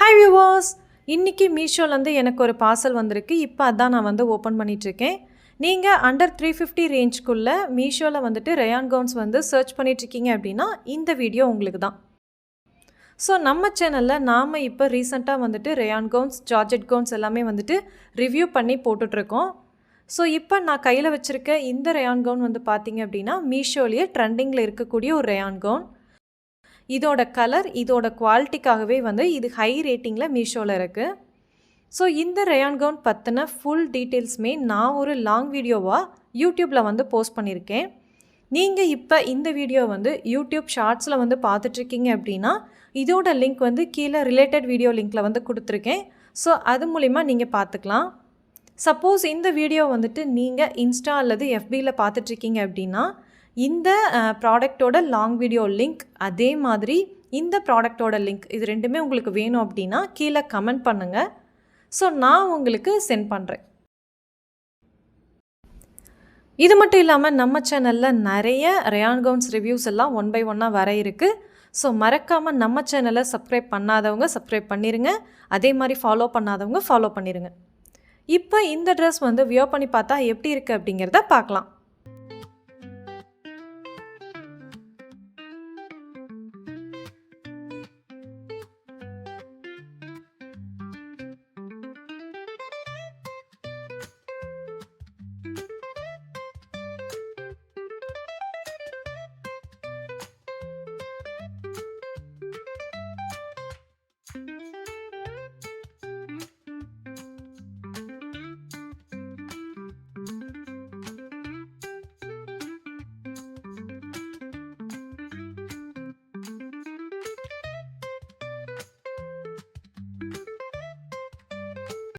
Hi viewers! இன்னைக்கு மீஷோலேருந்து எனக்கு ஒரு பார்சல் வந்திருக்கு. இப்போ அதான் நான் வந்து ஓப்பன் பண்ணிகிட்ருக்கேன். நீங்கள் அண்டர் 350 ரேஞ்சுக்குள்ளே மீஷோவில் வந்துட்டு ரயான் கவுன்ஸ் வந்து சர்ச் பண்ணிகிட்ருக்கீங்க அப்படின்னா இந்த வீடியோ உங்களுக்கு தான். ஸோ நம்ம சேனலில் நாம் இப்போ ரீசெண்டாக வந்துட்டு ரயான் கவுன்ஸ், ஜார்ஜெட் கவுன்ஸ் எல்லாமே வந்துட்டு ரிவ்யூ பண்ணி போட்டுட்ருக்கோம். ஸோ இப்போ நான் கையில் வச்சுருக்க இந்த ரயான் கவுன் வந்து பார்த்திங்க அப்படின்னா மீஷோலேயே ட்ரெண்டிங்கில் இருக்கக்கூடிய ஒரு ரயான் கவுன். இதோட கலர், இதோட குவாலிட்டிக்காகவே வந்து இது ஹை ரேட்டிங்கில் மீஷோவில் இருக்குது. ஸோ இந்த ரயான் கவுன் பற்றின ஃபுல் டீட்டெயில்ஸுமே நான் ஒரு லாங் வீடியோவாக யூடியூப்பில் வந்து போஸ்ட் பண்ணியிருக்கேன். நீங்கள் இப்போ இந்த வீடியோ வந்து யூடியூப் ஷார்ட்ஸில் வந்து பார்த்துட்ருக்கீங்க அப்படின்னா இதோட லிங்க் வந்து கீழே ரிலேட்டட் வீடியோ லிங்க்கில் வந்து கொடுத்துருக்கேன். ஸோ அது மூலிமா நீங்கள் பார்த்துக்கலாம். சப்போஸ் இந்த வீடியோ வந்துட்டு நீங்கள் இன்ஸ்டா அல்லது எஃபியில் பார்த்துட்ருக்கீங்க அப்படின்னா இந்த ப்ராடக்டோட லாங் வீடியோ லிங்க், அதே மாதிரி இந்த ப்ராடக்டோட லிங்க், இது ரெண்டுமே உங்களுக்கு வேணும் அப்படின்னா கீழே கமெண்ட் பண்ணுங்கள். ஸோ நான் உங்களுக்கு சென்ட் பண்ணுறேன். இது மட்டும் இல்லாமல் நம்ம சேனலில் நிறைய ரயான் கவுன்ஸ் ரிவ்யூஸ் எல்லாம் 1 by 1 வர இருக்குது. ஸோ மறக்காமல் நம்ம சேனலை சப்ஸ்கிரைப் பண்ணாதவங்க சப்ஸ்கிரைப் பண்ணிடுங்க. அதே மாதிரி ஃபாலோ பண்ணாதவங்க ஃபாலோ பண்ணிடுங்க. இப்போ இந்த ட்ரெஸ் வந்து வியர் பண்ணி பார்த்தா எப்படி இருக்குது அப்படிங்கிறத பார்க்கலாம்.